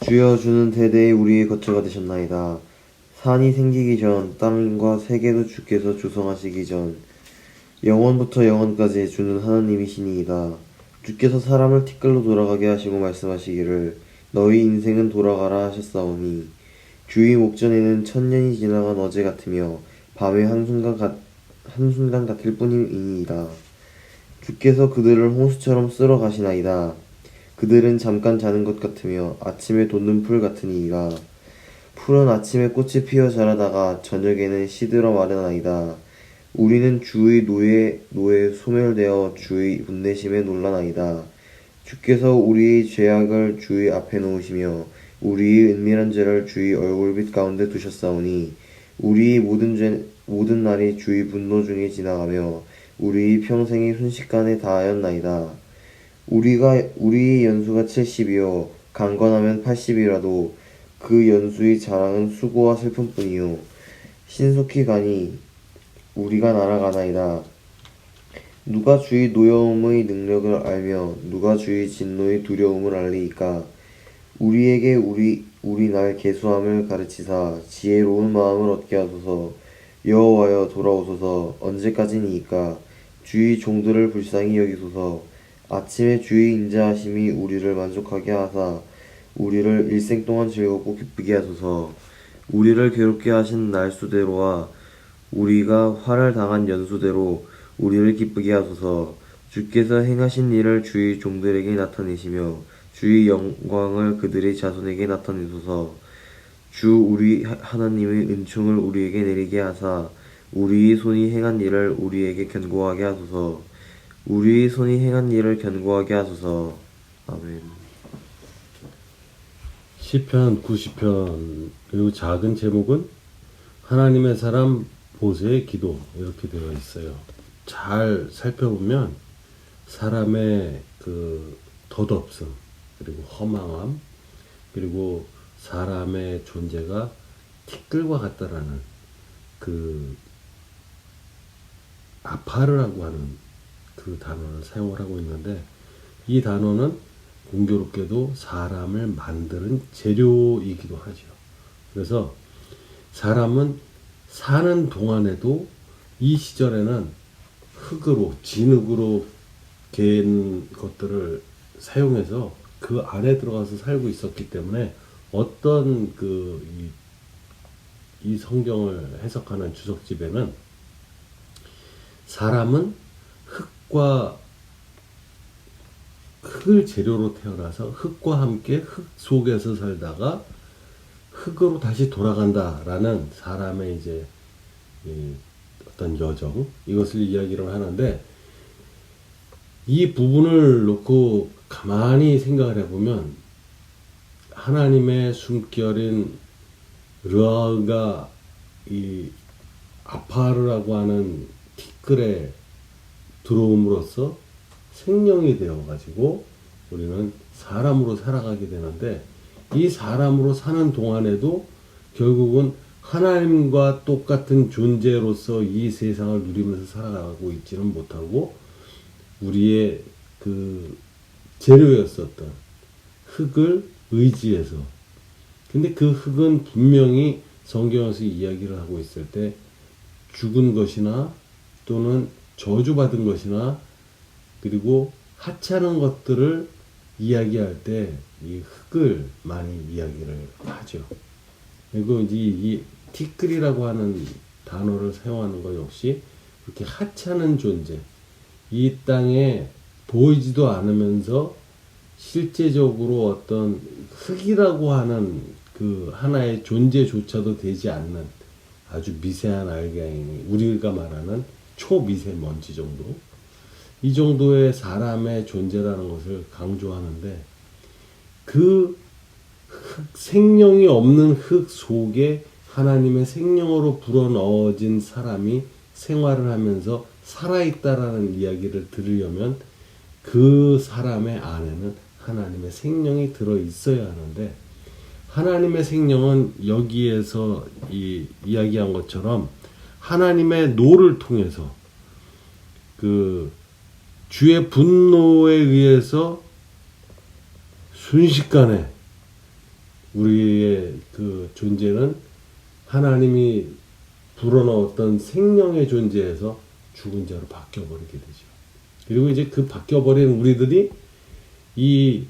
주여 주는 대대의 우리의 거처가 되셨나이다. 산이 생기기 전 땅과 세계도 주께서 조성하시기 전 영원부터 영원까지 주는 하나님이시니이다. 주께서 사람을 티끌로 돌아가게 하시고 말씀하시기를 너희 인생은 돌아가라 하셨사오니 주의 목전에는 천년이 지나간 어제 같으며 밤의 한순간 같을 뿐이니이다. 주께서 그들을 홍수처럼 쓸어 가시나이다. 그들은 잠깐 자는 것 같으며 아침에 돋는 풀 같으니이다. 풀은 아침에 꽃이 피어 자라다가 저녁에는 시들어 마르나이다. 우리는 주의 노에 소멸되어 주의 분내심에 놀라나이다. 주께서 우리의 죄악을 주의 앞에 놓으시며 우리의 은밀한 죄를 주의 얼굴빛 가운데 두셨사오니 우리의 모든 날이 주의 분노 중에 지나가며 우리의 평생이 순식간에 다하였나이다. 우리의 연수가 70이요 강건하면 80이라도 그 연수의 자랑은 수고와 슬픔뿐이요 신속히 가니 우리가 날아가나이다. 누가 주의 노여움의 능력을 알며 누가 주의 진노의 두려움을 알리이까. 우리에게 우리 날 계수함을 가르치사 지혜로운 마음을 얻게 하소서. 여호와여 돌아오소서. 언제까지니이까. 주의 종들을 불쌍히 여기소서. 아침에 주의 인자하심이 우리를 만족하게 하사 우리를 일생 동안 즐겁고 기쁘게 하소서. 우리를 괴롭게 하신 날수대로와 우리가 화를 당한 연수대로 우리를 기쁘게 하소서. 주께서 행하신 일을 주의 종들에게 나타내시며 주의 영광을 그들의 자손에게 나타내소서. 주 우리 하나님의 은총을 우리에게 내리게 하사 우리의 손이 행한 일을 우리에게 견고하게 하소서. 우리의 손이 행한 일을 견고하게 하소서. 아멘. 시편 90편 그리고 작은 제목은 하나님의 사람 모세의 기도 이렇게 되어 있어요. 잘 살펴보면 사람의 그 덧없음 그리고 허망함 그리고 사람의 존재가 티끌과 같다라는 그 아파르라고 하는 그 단어를 사용을 하고 있는데 이 단어는 공교롭게도 사람을 만드는 재료이기도 하죠. 그래서 사람은 사는 동안에도 이 시절에는 흙으로 진흙으로 갠 것들을 사용해서 그 안에 들어가서 살고 있었기 때문에 어떤 이 성경을 해석하는 주석집에는 사람은 흙을 재료로 태어나서 흙과 함께 흙 속에서 살다가 흙으로 다시 돌아간다라는 사람의 이제 어떤 여정 이것을 이야기를 하는데 이 부분을 놓고 가만히 생각을 해보면 하나님의 숨결인 르아가 이 아파르라고 하는 티끌에 들어옴으로써 생명이 되어가지고 우리는 사람으로 살아가게 되는데 이 사람으로 사는 동안에도 결국은 하나님과 똑같은 존재로서 이 세상을 누리면서 살아가고 있지는 못하고 우리의 그 재료였었던 흙을 의지해서 근데 그 흙은 분명히 성경에서 이야기를 하고 있을 때 죽은 것이나 또는 저주받은 것이나 그리고 하찮은 것들을 이야기할 때 이 흙을 많이 이야기를 하죠. 그리고 이 티끌이라고 하는 단어를 사용하는 것 역시 그렇게 하찮은 존재, 이 땅에 보이지도 않으면서 실제적으로 어떤 흙이라고 하는 그 하나의 존재조차도 되지 않는 아주 미세한 알갱이, 우리가 말하는 초미세먼지 정도, 이 정도의 사람의 존재라는 것을 강조하는데 그 생명이 없는 흙 속에 하나님의 생명으로 불어넣어진 사람이 생활을 하면서 살아있다라는 이야기를 들으려면 그 사람의 안에는 하나님의 생명이 들어있어야 하는데 하나님의 생명은 여기에서 이야기한 것처럼 하나님의 노를 통해서 그 주의 분노에 의해서 순식간에 우리의 그 존재는 하나님이 불어넣었던 생명의 존재에서 죽은 자로 바뀌어버리게 되죠. 그리고 이제 그 바뀌어버린 우리들이 이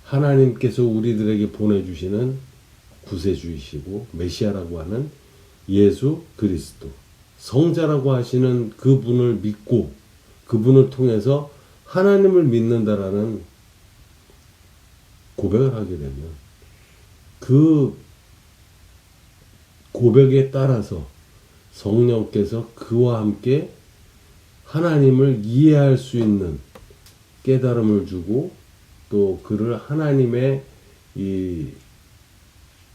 하나님께서 우리들에게 보내주시는 구세주이시고 메시아라고 하는 예수 그리스도, 성자라고 하시는 그분을 믿고 그분을 통해서 하나님을 믿는다라는 고백을 하게 되면 그 고백에 따라서 성령께서 그와 함께 하나님을 이해할 수 있는 깨달음을 주고 또 그를 하나님의 이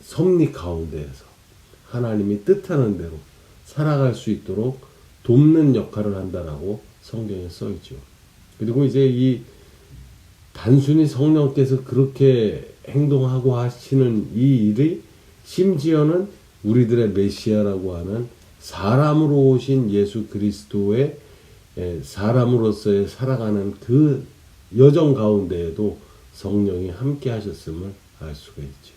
섭리 가운데에서 하나님이 뜻하는 대로 살아갈 수 있도록 돕는 역할을 한다라고 성경에 써 있죠. 그리고 이제 이 단순히 성령께서 그렇게 행동하고 하시는 이 일이 심지어는 우리들의 메시아라고 하는 사람으로 오신 예수 그리스도의 사람으로서의 살아가는 그 여정 가운데에도 성령이 함께 하셨음을 알 수가 있죠.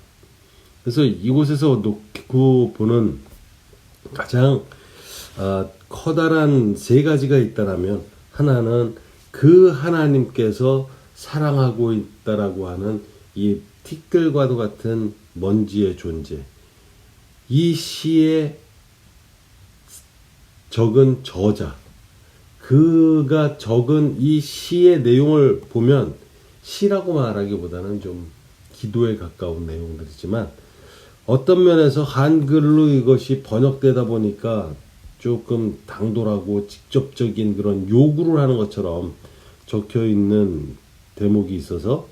그래서 이곳에서 놓고 보는 가장 커다란 세 가지가 있다라면 하나는 그 하나님께서 사랑하고 있다라고 하는 이 티끌과도 같은 먼지의 존재, 이 시에 적은 저자, 그가 적은 이 시의 내용을 보면 시라고 말하기보다는 좀 기도에 가까운 내용들이지만 어떤 면에서 한글로 이것이 번역되다 보니까 조금 당돌하고 직접적인 그런 요구를 하는 것처럼 적혀 있는 대목이 있어서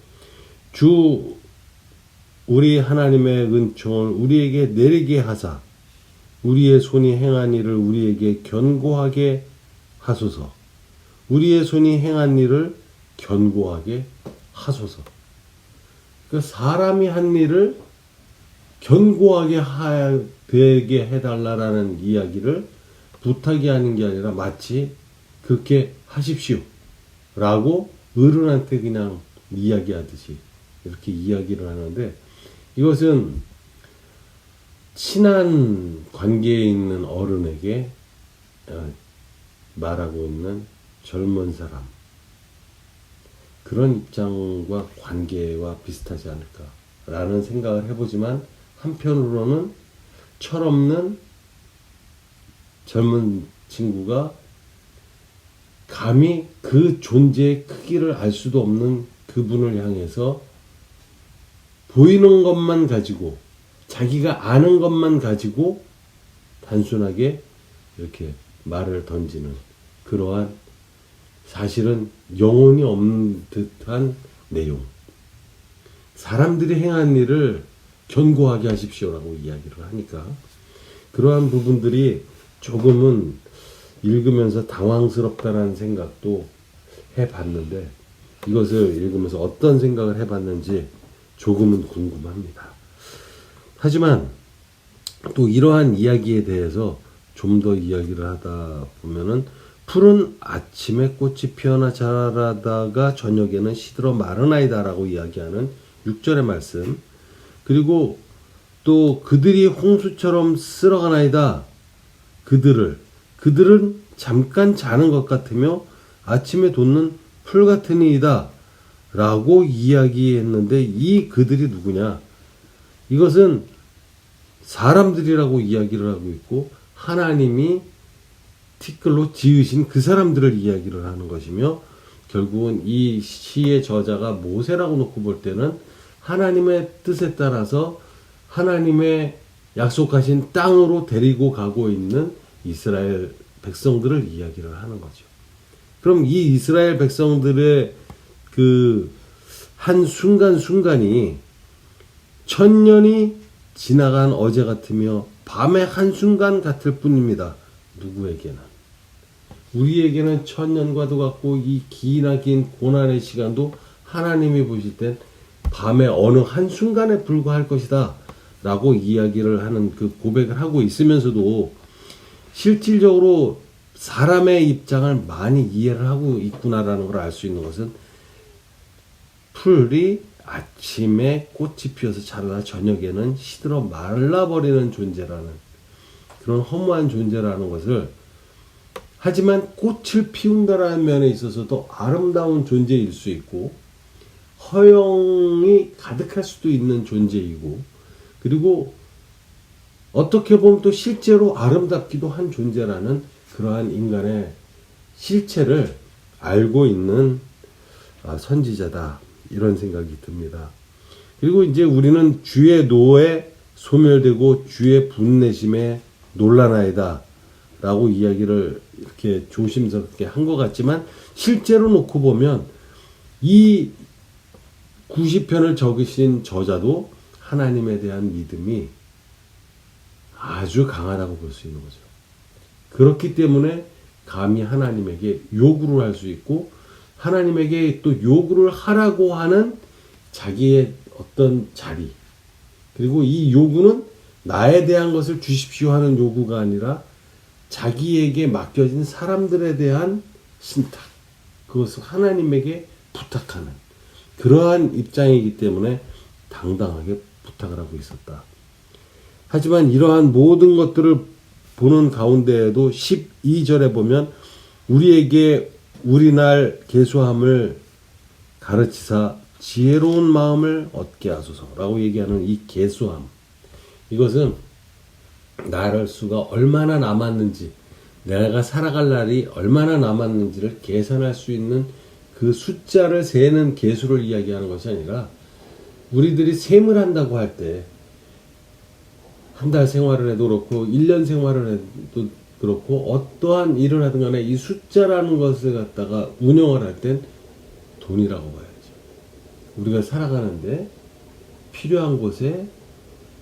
주 우리 하나님의 은총을 우리에게 내리게 하사 우리의 손이 행한 일을 우리에게 견고하게 하소서. 우리의 손이 행한 일을 견고하게 하소서. 그 사람이 한 일을 견고하게 되게 해달라라는 이야기를 부탁이 하는 게 아니라 마치 그렇게 하십시오 라고 어른한테 그냥 이야기하듯이 이렇게 이야기를 하는데, 이것은 친한 관계에 있는 어른에게 말하고 있는 젊은 사람, 그런 입장과 관계와 비슷하지 않을까라는 생각을 해보지만, 한편으로는 철없는 젊은 친구가 감히 그 존재의 크기를 알 수도 없는 그분을 향해서 보이는 것만 가지고, 자기가 아는 것만 가지고 단순하게 이렇게 말을 던지는 그러한, 사실은 영혼이 없는 듯한 내용. 사람들이 행한 일을 견고하게 하십시오라고 이야기를 하니까 그러한 부분들이 조금은 읽으면서 당황스럽다는 생각도 해봤는데, 이것을 읽으면서 어떤 생각을 해봤는지 조금은 궁금합니다. 하지만 또 이러한 이야기에 대해서 좀 더 이야기를 하다 보면은, 푸른 아침에 꽃이 피어나 자라다가 저녁에는 시들어 마르나이다 라고 이야기하는 6절의 말씀, 그리고 또 그들이 홍수처럼 쓸어가나이다. 그들은 잠깐 자는 것 같으며 아침에 돋는 풀 같은 이이다 라고 이야기했는데, 이 그들이 누구냐? 이것은 사람들이라고 이야기를 하고 있고, 하나님이 티끌로 지으신 그 사람들을 이야기를 하는 것이며, 결국은 이 시의 저자가 모세라고 놓고 볼 때는 하나님의 뜻에 따라서 하나님의 약속하신 땅으로 데리고 가고 있는 이스라엘 백성들을 이야기를 하는 거죠. 그럼 이 이스라엘 백성들의 그 한 순간순간이 천년이 지나간 어제 같으며 밤의 한순간 같을 뿐입니다. 누구에게는. 우리에게는 천년과도 같고, 이 기나긴 고난의 시간도 하나님이 보실 땐 밤의 어느 한순간에 불과할 것이다 라고 이야기를 하는, 그 고백을 하고 있으면서도 실질적으로 사람의 입장을 많이 이해를 하고 있구나라는 걸 알 수 있는 것은, 풀이 아침에 꽃이 피어서 자라다 저녁에는 시들어 말라버리는 존재라는, 그런 허무한 존재라는 것을, 하지만 꽃을 피운다라는 면에 있어서도 아름다운 존재일 수 있고 허영이 가득할 수도 있는 존재이고, 그리고 어떻게 보면 또 실제로 아름답기도 한 존재라는 그러한 인간의 실체를 알고 있는 선지자다, 이런 생각이 듭니다. 그리고 이제 우리는 주의 노에 소멸되고 주의 분내심에 놀라나이다 라고 이야기를 이렇게 조심스럽게 한 것 같지만, 실제로 놓고 보면 이 90편을 적으신 저자도 하나님에 대한 믿음이 아주 강하다고 볼 수 있는 거죠. 그렇기 때문에 감히 하나님에게 요구를 할 수 있고, 하나님에게 또 요구를 하라고 하는 자기의 어떤 자리, 그리고 이 요구는 나에 대한 것을 주십시오 하는 요구가 아니라 자기에게 맡겨진 사람들에 대한 신탁, 그것을 하나님에게 부탁하는 그러한 입장이기 때문에 당당하게 부탁을 하고 있었다. 하지만 이러한 모든 것들을 보는 가운데에도 12절에 보면 우리에게 우리날 계수함을 가르치사 지혜로운 마음을 얻게 하소서라고 얘기하는 이 계수함, 이것은 나를 수가 얼마나 남았는지, 내가 살아갈 날이 얼마나 남았는지를 계산할 수 있는 그 숫자를 세는 계수를 이야기하는 것이 아니라, 우리들이 셈을 한다고 할 때 한 달 생활을 해도 그렇고 1년 생활을 해도 그렇고 어떠한 일을 하든 간에 이 숫자라는 것을 갖다가 운영을 할 땐 돈이라고 봐야죠. 우리가 살아가는데 필요한 곳에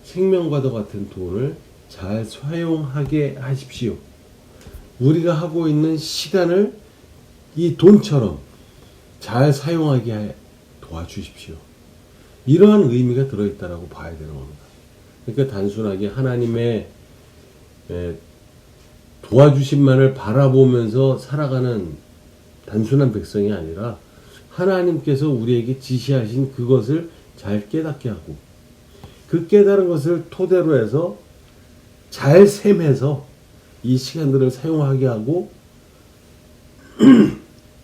생명과도 같은 돈을 잘 사용하게 하십시오. 우리가 하고 있는 시간을 이 돈처럼 잘 사용하게 도와주십시오. 이러한 의미가 들어있다라고 봐야 되는 겁니다. 그러니까 단순하게 하나님의 도와주심만을 바라보면서 살아가는 단순한 백성이 아니라, 하나님께서 우리에게 지시하신 그것을 잘 깨닫게 하고, 그 깨달은 것을 토대로 해서 잘 셈해서 이 시간들을 사용하게 하고,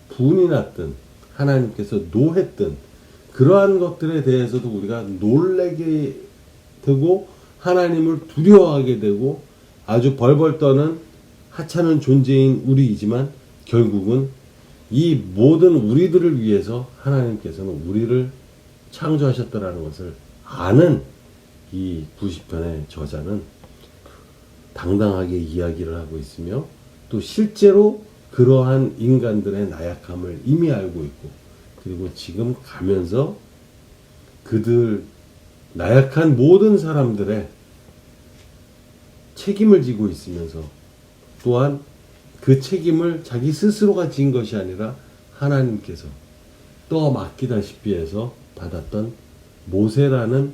분이 났든 하나님께서 노했든 그러한 것들에 대해서도 우리가 놀래게 되고 하나님을 두려워하게 되고 아주 벌벌 떠는 하찮은 존재인 우리이지만, 결국은 이 모든 우리들을 위해서 하나님께서는 우리를 창조하셨다라는 것을 아는 이 90편의 저자는 당당하게 이야기를 하고 있으며, 또 실제로 그러한 인간들의 나약함을 이미 알고 있고, 그리고 지금 가면서 그들 나약한 모든 사람들의 책임을 지고 있으면서, 또한 그 책임을 자기 스스로가 진 것이 아니라 하나님께서 떠맡기다시피 해서 받았던 모세라는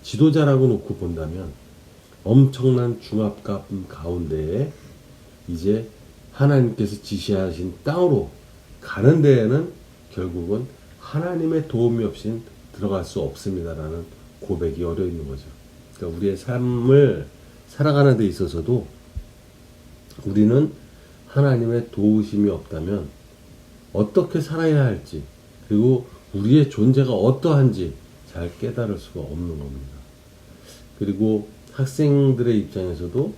지도자라고 놓고 본다면, 엄청난 중압감 가운데에 이제 하나님께서 지시하신 땅으로 가는 데에는 결국은 하나님의 도움이 없인 들어갈 수 없습니다라는 고백이 어려 있는 거죠. 그러니까 우리의 삶을 살아가는 데 있어서도 우리는 하나님의 도우심이 없다면 어떻게 살아야 할지, 그리고 우리의 존재가 어떠한지 잘 깨달을 수가 없는 겁니다. 그리고 학생들의 입장에서도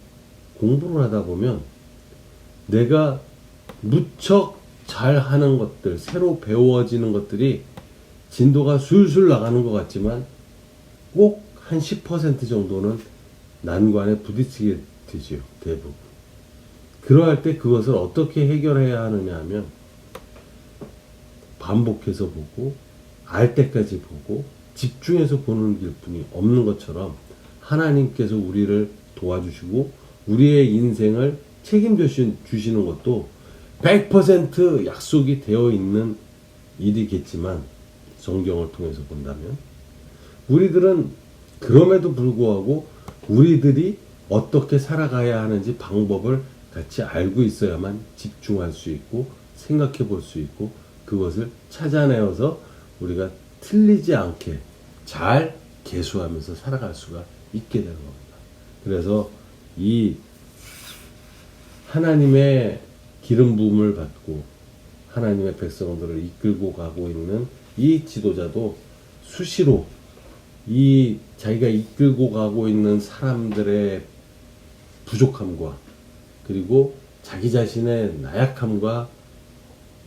공부를 하다 보면 내가 무척 잘하는 것들, 새로 배워지는 것들이 진도가 술술 나가는 것 같지만 꼭 한 10% 정도는 난관에 부딪히게 되죠, 대부분. 그러할 때 그것을 어떻게 해결해야 하느냐 하면, 반복해서 보고 알 때까지 보고 집중해서 보는 길뿐이 없는 것처럼, 하나님께서 우리를 도와주시고 우리의 인생을 책임져 주시는 것도 100% 약속이 되어 있는 일이겠지만, 성경을 통해서 본다면 우리들은 그럼에도 불구하고 우리들이 어떻게 살아가야 하는지 방법을 같이 알고 있어야만 집중할 수 있고 생각해 볼 수 있고 그것을 찾아내어서 우리가 틀리지 않게 잘 계수하면서 살아갈 수가 있게 되는 겁니다. 그래서 이 하나님의 기름 부음을 받고 하나님의 백성들을 이끌고 가고 있는 이 지도자도 수시로 이 자기가 이끌고 가고 있는 사람들의 부족함과 그리고 자기 자신의 나약함과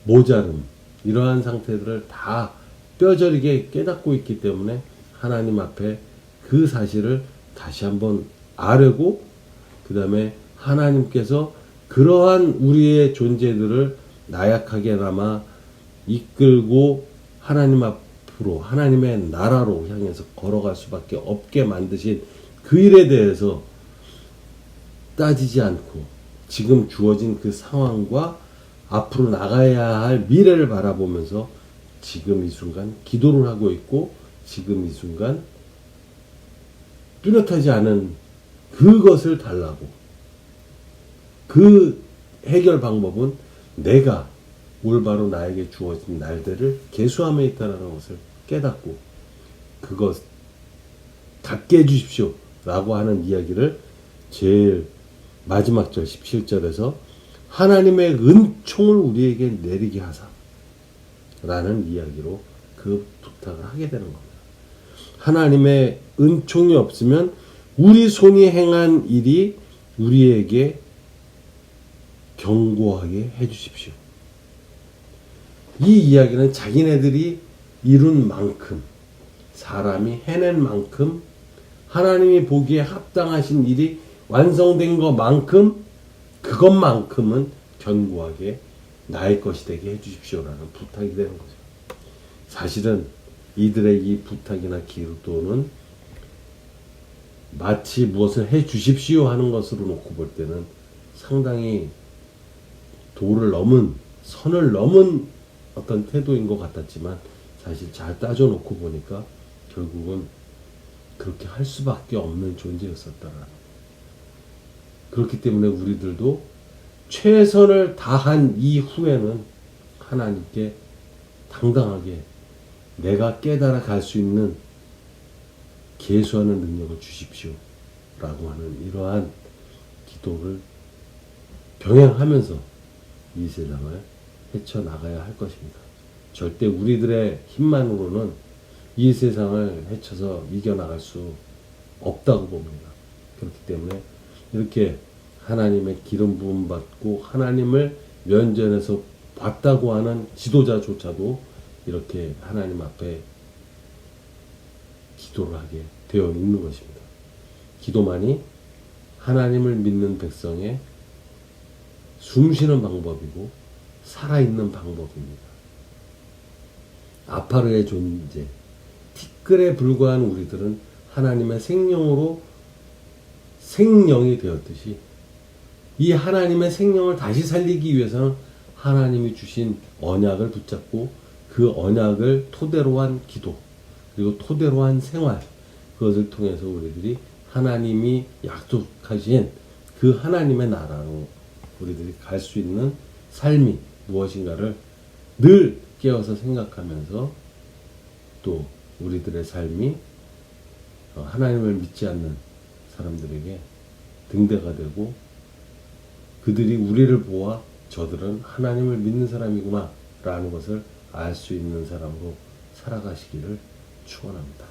모자름 이러한 상태들을 다 뼈저리게 깨닫고 있기 때문에 하나님 앞에 그 사실을 다시 한번 아뢰고 그 다음에 하나님께서 그러한 우리의 존재들을 나약하게나마 이끌고 하나님 앞으로 하나님의 나라로 향해서 걸어갈 수밖에 없게 만드신 그 일에 대해서 따지지 않고 지금 주어진 그 상황과 앞으로 나가야 할 미래를 바라보면서 지금 이 순간 기도를 하고 있고 지금 이 순간 뚜렷하지 않은 그것을 달라고 그 해결 방법은 내가 올바로 나에게 주어진 날들을 계수함에 있다는 것을 깨닫고 그것 갖게 해주십시오 라고 하는 이야기를 제일 마지막 절 17절에서 하나님의 은총을 우리에게 내리게 하사 라는 이야기로 그 부탁을 하게 되는 겁니다. 하나님의 은총이 없으면 우리 손이 행한 일이 우리에게 경고하게 해주십시오. 이 이야기는 자기네들이 이룬 만큼 사람이 해낸 만큼 하나님이 보기에 합당하신 일이 완성된 것만큼 그것만큼은 견고하게 나의 것이 되게 해주십시오라는 부탁이 되는 거죠. 사실은 이들의 이 부탁이나 기도는 마치 무엇을 해주십시오 하는 것으로 놓고 볼 때는 상당히 도를 넘은 선을 넘은 어떤 태도인 것 같았지만 사실 잘 따져놓고 보니까 결국은 그렇게 할 수밖에 없는 존재였었다라는. 그렇기 때문에 우리들도 최선을 다한 이후에는 하나님께 당당하게 내가 깨달아 갈 수 있는 계수하는 능력을 주십시오 라고 하는 이러한 기도를 병행하면서 이 세상을 헤쳐나가야 할 것입니다. 절대 우리들의 힘만으로는 이 세상을 헤쳐서 이겨나갈 수 없다고 봅니다. 그렇기 때문에 이렇게 하나님의 기름 부음 받고 하나님을 면전에서 봤다고 하는 지도자조차도 이렇게 하나님 앞에 기도를 하게 되어 있는 것입니다. 기도만이 하나님을 믿는 백성의 숨쉬는 방법이고 살아있는 방법입니다. 아파르의 존재, 티끌에 불과한 우리들은 하나님의 생명으로 생명이 되었듯이 이 하나님의 생명을 다시 살리기 위해서는 하나님이 주신 언약을 붙잡고 그 언약을 토대로 한 기도 그리고 토대로 한 생활 그것을 통해서 우리들이 하나님이 약속하신 그 하나님의 나라로 우리들이 갈 수 있는 삶이 무엇인가를 늘 깨어서 생각하면서 또 우리들의 삶이 하나님을 믿지 않는 사람들에게 등대가 되고 그들이 우리를 보아 저들은 하나님을 믿는 사람이구나 라는 것을 알 수 있는 사람으로 살아가시기를 축원합니다.